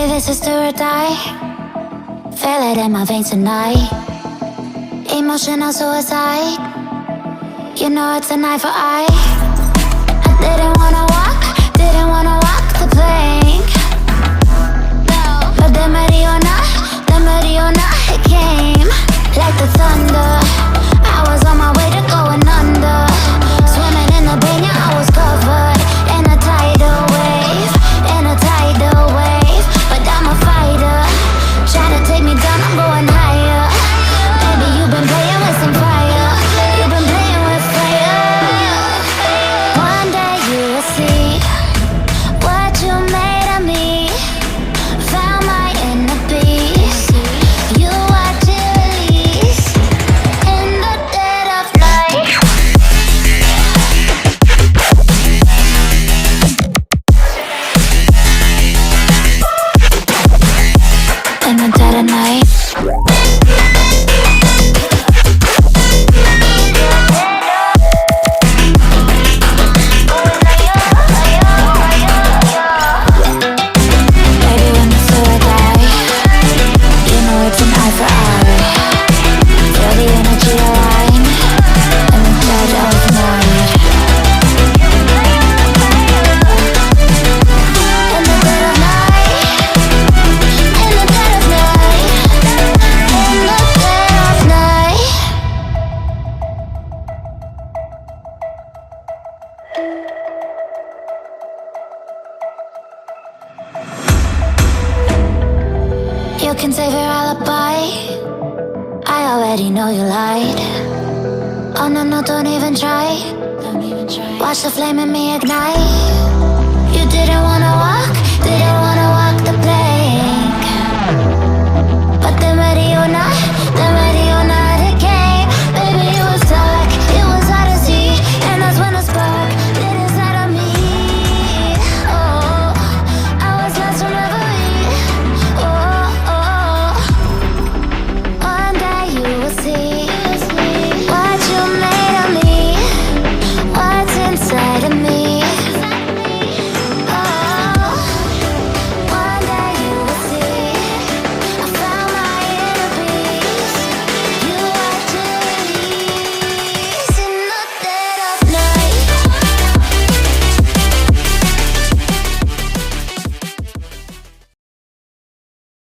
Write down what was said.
say this is do or die. Feel it in my veins tonight. Emotional suicide. You know it's an eye for eye. I didn't wanna walk the plank. But the Mariona, it came like the thunder. I was on my way to going under. Swimming in the pain, yeah, I was covered in a tidal wave, but I'm a fighter. Try to take me down, I'm going higher. Baby, you've been playing with some fire. You've been playing with fire. One day you will see what you made of me. Found my inner peace. You watch it release in the dead of night. In the dead of night. Baby, when you feel like I, you know it's an eye for eye. Feel the energy align in the dead of night. In the dead of night. In the dead of night. In the dead of night. You can save your alibi. I already know you lied. Oh no, don't even try. Watch the flame in me ignite. You didn't wanna walk